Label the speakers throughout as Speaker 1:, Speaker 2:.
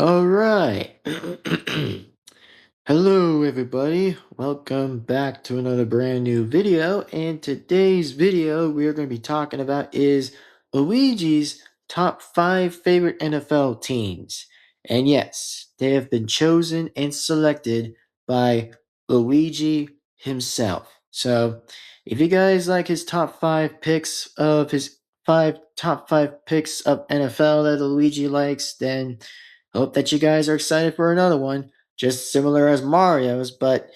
Speaker 1: All right. Hello, everybody. Welcome back to another brand new video. And today's video we are going to be talking about is Luigi's top 5 favorite NFL teams. And yes, they have been chosen and selected by Luigi himself. So, if you guys like his top 5 picks of his top 5 picks of NFL that Luigi likes, then hope that you guys are excited for another one, just similar as Mario's, but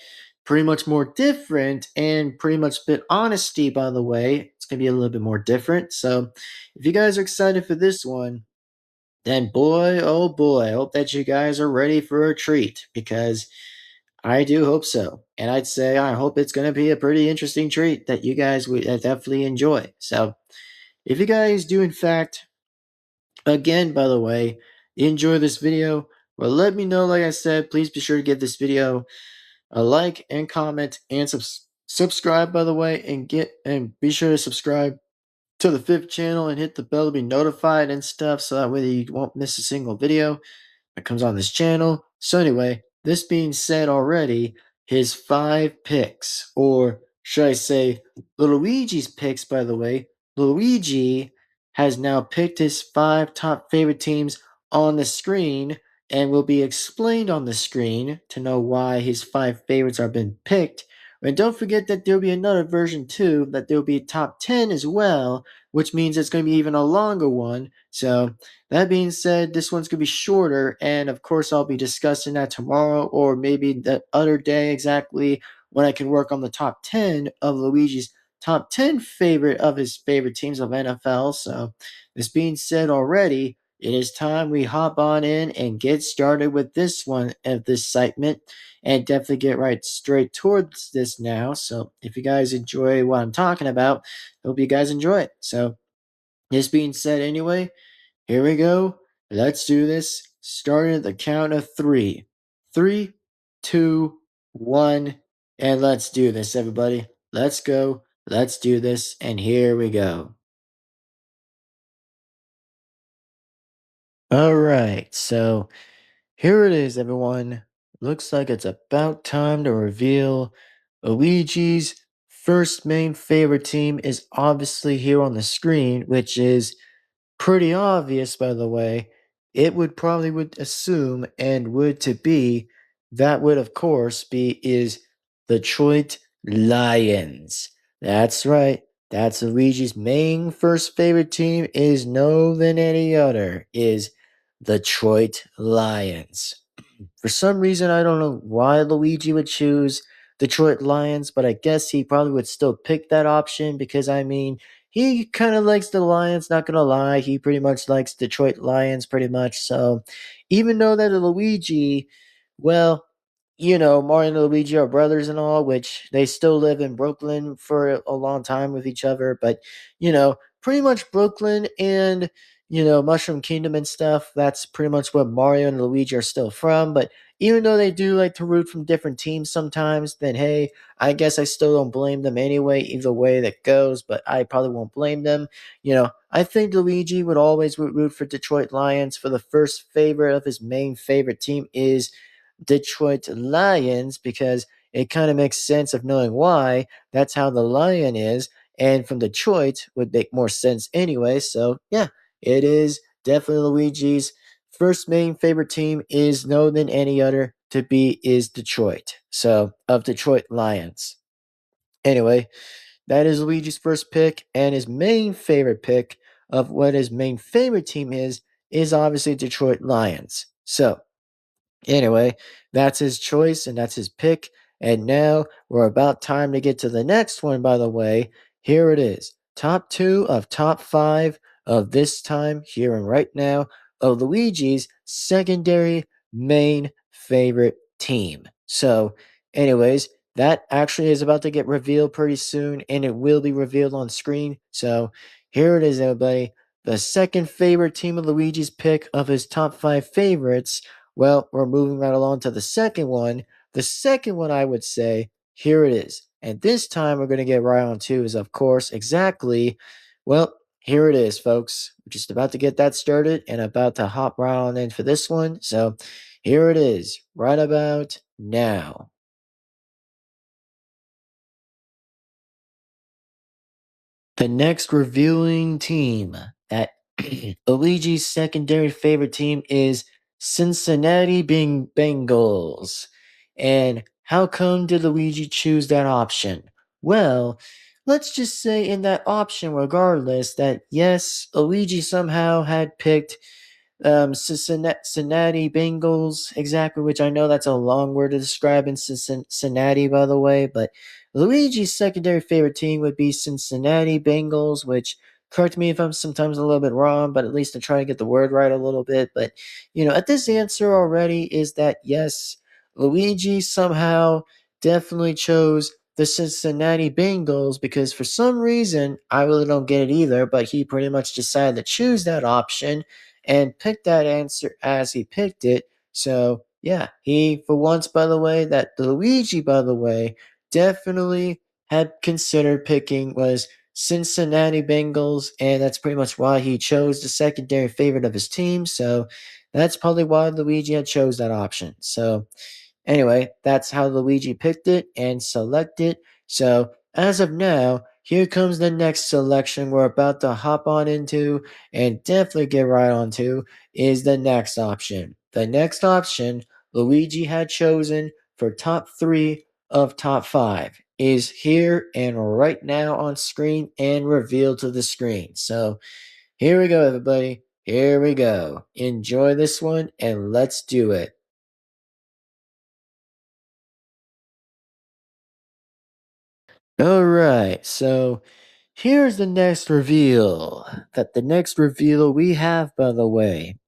Speaker 1: pretty much more different and pretty much bit honesty, by the way. It's going to be a little bit more different. So if you guys are excited for this one, then boy, oh boy, I hope that you guys are ready for a treat because I do hope so. And I'd say I hope it's going to be a pretty interesting treat that you guys would definitely enjoy. So if you guys do, in fact, again, by the way, enjoy this video. Well, let me know, like I said, please be sure to give this video a like and comment and subscribe, by the way, and be sure to subscribe to the fifth channel and hit the bell to be notified and stuff so that way you won't miss a single video that comes on this channel. So anyway, this being said already, his 5 picks, or should I say Luigi's picks, by the way. Luigi has now picked his 5 top favorite teams on the screen and will be explained on the screen to know why his 5 favorites are been picked. And don't forget that there'll be another version too, that there'll be a top 10 as well, which means it's going to be even a longer one. So that being said, this one's going to be shorter, and of course, I'll be discussing that tomorrow or maybe the other day exactly when I can work on the top 10 of Luigi's top 10 favorite of his favorite teams of NFL. So, this being said already, it is time we hop on in and get started with this one of this segment and definitely get right straight towards this now. So, if you guys enjoy what I'm talking about, hope you guys enjoy it. So, this being said, anyway, here we go. Let's do this. Starting at the count of 3. 3, 2, 1, and let's do this, everybody. Let's go. Let's do this. And here we go. All right. So here it is, everyone. Looks like it's about time to reveal Luigi's first main favorite team is obviously here on the screen, which is pretty obvious, by the way. It would probably would assume and would to be that would of course be is the Detroit Lions. That's right. That's Luigi's main first favorite team is no than any other is the Detroit Lions. For some reason, I don't know why Luigi would choose Detroit Lions, but I guess he probably would still pick that option because, I mean, he kind of likes the Lions, not gonna lie. He pretty much likes Detroit Lions, pretty much. So, even though that Luigi, well, Mario and Luigi are brothers and all, which they still live in Brooklyn for a long time with each other. But, pretty much Brooklyn and Mushroom Kingdom and stuff. That's pretty much what Mario and Luigi are still from. But even though they do like to root from different teams sometimes, then hey, I guess I still don't blame them anyway, either way that goes. But I probably won't blame them. I think Luigi would always root for Detroit Lions for the first favorite of his main favorite team is Detroit Lions because it kind of makes sense of knowing why. That's how the lion is. And from Detroit would make more sense anyway. So, yeah, it is definitely Luigi's first main favorite team is no than any other to be is Detroit. So, of Detroit Lions. Anyway, that is Luigi's first pick and his main favorite pick of what his main favorite team is obviously Detroit Lions. So, anyway, that's his choice and that's his pick. And now we're about time to get to the next one, by the way. Here it is. Top 2 of top 5 of this time, here and right now, of Luigi's secondary main favorite team. So, anyways, that actually is about to get revealed pretty soon, and it will be revealed on screen. So, here it is, everybody. The second favorite team of Luigi's pick of his top 5 favorites. Well, we're moving right along to the second one. The second one, I would say, here it is. And this time we're going to get right on to is, of course, exactly, well, here it is, folks. We're just about to get that started and about to hop right on in for this one. So here it is, right about now. The next revealing team that Luigi's secondary favorite team is Cincinnati Bengals. And how come did Luigi choose that option? Well, let's just say in that option, regardless, that yes, Luigi somehow had picked Cincinnati Bengals, exactly, which I know that's a long word to describe in Cincinnati, by the way, but Luigi's secondary favorite team would be Cincinnati Bengals, which, correct me if I'm sometimes a little bit wrong, but at least I try to get the word right a little bit. But, at this answer already is that yes, Luigi somehow definitely chose the Cincinnati Bengals because for some reason, I really don't get it either, but he pretty much decided to choose that option and picked that answer as he picked it. So, yeah, he, for once, by the way, that Luigi, by the way, definitely had considered picking was Cincinnati Bengals, and that's pretty much why he chose the secondary favorite of his team. So, that's probably why Luigi had chose that option. So, anyway, that's how Luigi picked it and selected. So, as of now, here comes the next selection we're about to hop on into and definitely get right onto is the next option. The next option Luigi had chosen for top 3 of top 5 is here and right now on screen and revealed to the screen. So, here we go, everybody. Here we go. Enjoy this one and let's do it. All right, so here's the next reveal. The next reveal we have, by the way.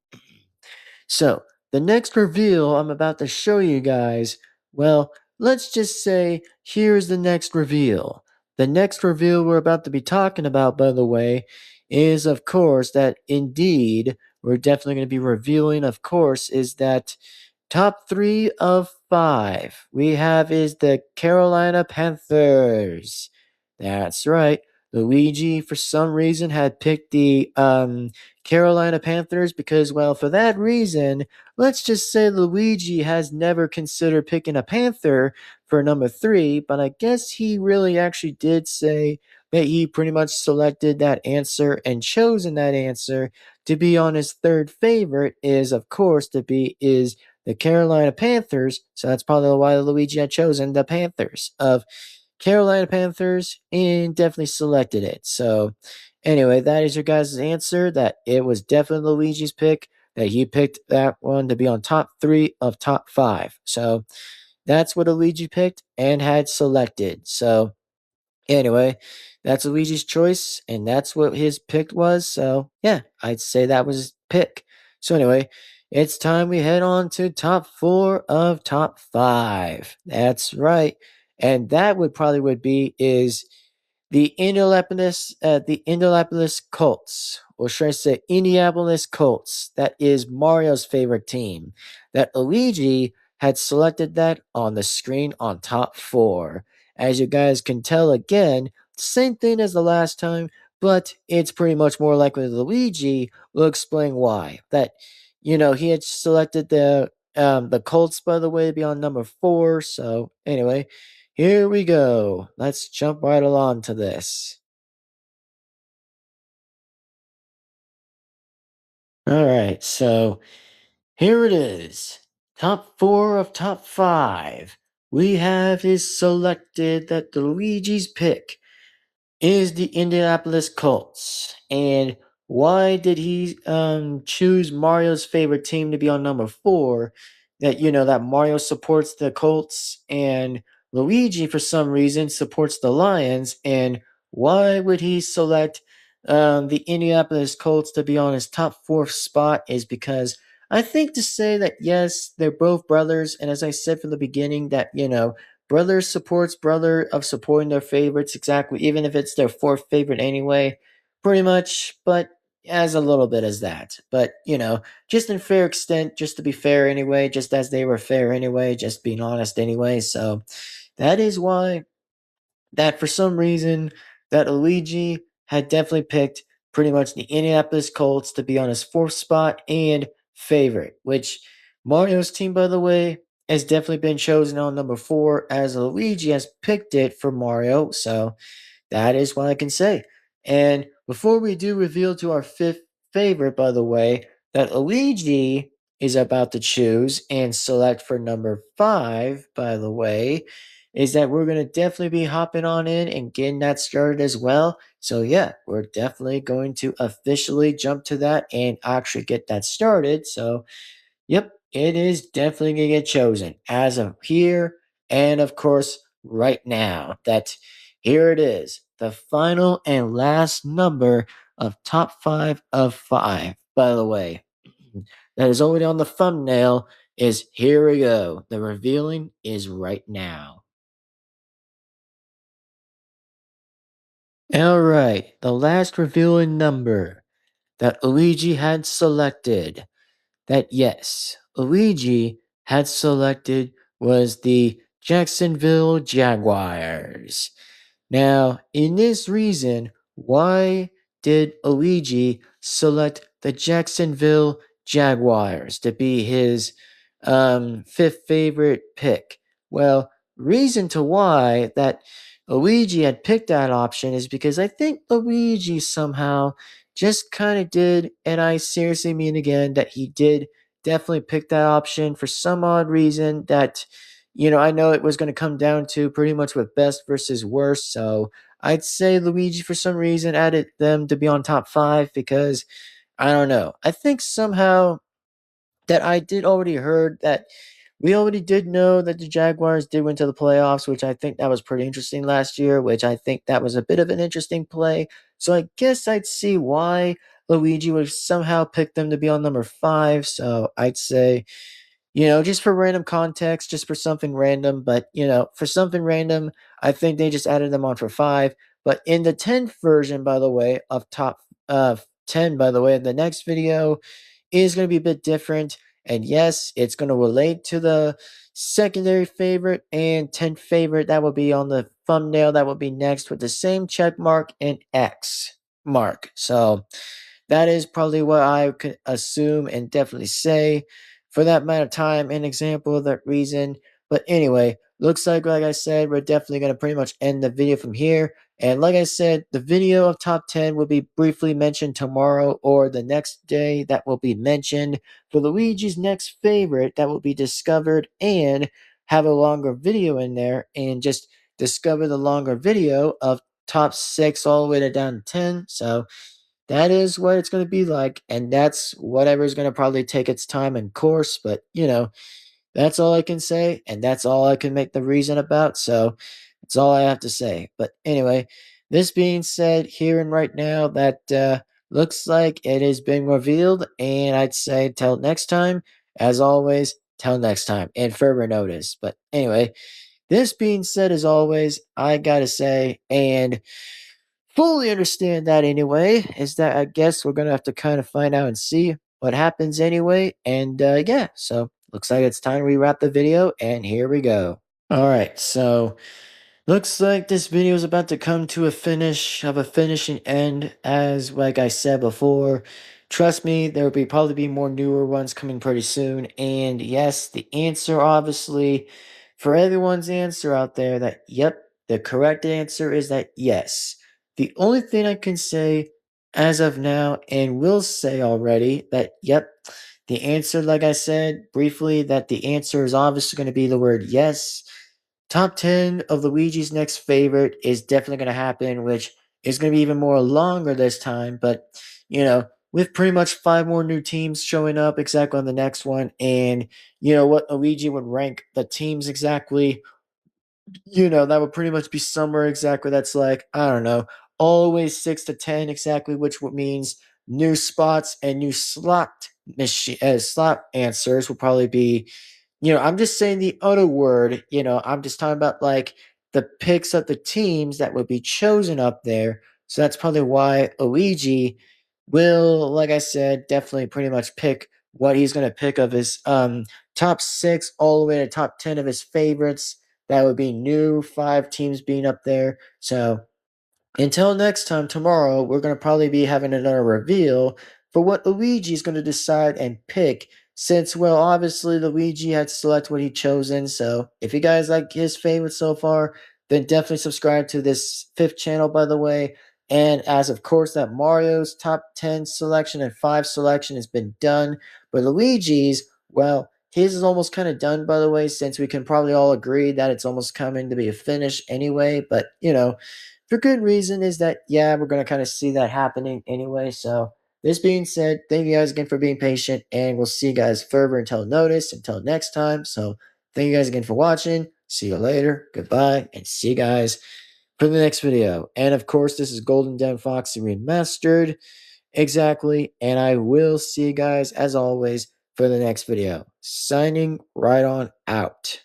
Speaker 1: So, the next reveal I'm about to show you guys, well, let's just say here's the next reveal. The next reveal we're about to be talking about, by the way, is of course that indeed we're definitely going to be revealing, of course, is that top 3 of 5 we have is the Carolina Panthers. That's right. Luigi, for some reason, had picked the Carolina Panthers because, well, for that reason, let's just say Luigi has never considered picking a Panther for number 3, but I guess he really actually did say that he pretty much selected that answer and chosen that answer to be on his third favorite is, of course, is the Carolina Panthers. So that's probably why Luigi had chosen the Panthers of Carolina Panthers and definitely selected it. So, anyway, that is your guys' answer. That it was definitely Luigi's pick. That he picked that one to be on top 3 of top 5. So, that's what Luigi picked and had selected. So, anyway, that's Luigi's choice, and that's what his pick was. So, yeah, I'd say that was his pick. So, anyway, it's time we head on to top 4 of top 5. That's right. And that would be is the Indianapolis Colts, or should I say Indianapolis Colts. That is Mario's favorite team. That Luigi had selected that on the screen on top 4. As you guys can tell again, same thing as the last time, but it's pretty much more likely Luigi will explain why. That he had selected the Colts, by the way, to be on number 4. So anyway, here we go. Let's jump right along to this. All right, so here it is. Top 4 of top 5. We have is selected that the Luigi's pick is the Indianapolis Colts. And why did he choose Mario's favorite team to be on number 4? That Mario supports the Colts and Luigi for some reason supports the Lions. And why would he select the Indianapolis Colts to be on his top 4 spot is because I think to say that yes, they're both brothers, and as I said from the beginning, that brother supports brother of supporting their favorites exactly, even if it's their fourth favorite anyway, pretty much, but as a little bit as that. But, just in fair extent, just to be fair anyway, just as they were fair anyway, just being honest anyway. So that is why that for some reason that Luigi had definitely picked pretty much the Indianapolis Colts to be on his fourth spot and favorite, which Mario's team, by the way, has definitely been chosen on number 4 as Luigi has picked it for Mario. So that is what I can say. And before we do reveal to our fifth favorite, by the way, that Luigi is about to choose and select for number 5, by the way, is that we're going to definitely be hopping on in and getting that started as well. So, yeah, we're definitely going to officially jump to that and actually get that started. So, yep, it is definitely going to get chosen as of here and, of course, right now. That here it is, the final and last number of top 5 of 5, by the way. That is already on the thumbnail. Is here we go. The revealing is right now. All right, the last revealing number that Luigi had selected that yes, Luigi had selected was the Jacksonville Jaguars. Now, in this reason, why did Luigi select the Jacksonville Jaguars to be his fifth favorite pick? Well, reason to why that Luigi had picked that option is because I think Luigi somehow just kind of did, and I seriously mean again that he did definitely pick that option for some odd reason that I know it was going to come down to pretty much with best versus worst. So I'd say Luigi, for some reason, added them to be on top 5 because I don't know. I think somehow that I did already heard that we already did know that the Jaguars did went to the playoffs, which I think that was pretty interesting last year, which I think that was a bit of an interesting play. So I guess I'd see why Luigi would somehow pick them to be on number 5. So I'd say just for random context, just for something random. But, for something random, I think they just added them on for 5. But in the 10th version, by the way, of top 10, by the way, in the next video is going to be a bit different. And yes, it's going to relate to the secondary favorite and 10th favorite. That will be on the thumbnail. That will be next with the same check mark and X mark. So that is probably what I could assume and definitely say for that amount of time, an example of that reason. But anyway, looks like I said, we're definitely going to pretty much end the video from here. And like I said, the video of top 10 will be briefly mentioned tomorrow or the next day. That will be mentioned for Luigi's next favorite that will be discovered and have a longer video in there and just discover the longer video of top 6 all the way to down to 10. So that is what it's going to be like, and that's whatever is going to probably take its time and course. But that's all I can say, and that's all I can make the reason about. So that's all I have to say. But anyway, this being said, here and right now, that looks like it is being revealed, and I'd say till next time. As always, till next time, and further notice. But anyway, this being said, as always, I gotta say, and fully understand that anyway, is that I guess we're gonna have to kind of find out and see what happens anyway. And yeah, so looks like it's time we wrap the video, and here we go. All right, so looks like this video is about to come to a finishing end. As like I said before, trust me, there will be probably be more newer ones coming pretty soon. And yes, the answer obviously for everyone's answer out there that yep, the correct answer is that yes. The only thing I can say as of now and will say already that yep, the answer, like I said briefly, that the answer is obviously going to be the word yes. Top 10 of Luigi's next favorite is definitely going to happen, which is going to be even more longer this time. But, with pretty much 5 more new teams showing up exactly on the next one, and, what Luigi would rank the teams exactly, that would pretty much be somewhere exactly that's like, I don't know, always 6 to 10 exactly, which would means new spots and new slot answers will probably be I'm just saying the other word, I'm just talking about like the picks of the teams that would be chosen up there. So that's probably why Luigi will, like I said, definitely pretty much pick what he's going to pick of his top 6 all the way to top 10 of his favorites. That would be new 5 teams being up there. So Until next time, tomorrow, we're going to probably be having another reveal for what Luigi is going to decide and pick. Since, well, obviously Luigi had to select what he chosen. So if you guys like his favorite so far, then definitely subscribe to this fifth channel, by the way. And as of course, that Mario's top 10 selection and 5 selection has been done. But Luigi's, well, his is almost kind of done, by the way, since we can probably all agree that it's almost coming to be a finish anyway. But, for good reason is that, yeah, we're going to kind of see that happening anyway. So, this being said, thank you guys again for being patient, and we'll see you guys further until notice, until next time. So, thank you guys again for watching. See you later. Goodbye, and see you guys for the next video. And of course, this is Golden Devin-Foxy Remastered. Exactly. And I will see you guys, as always, for the next video. Signing right on out.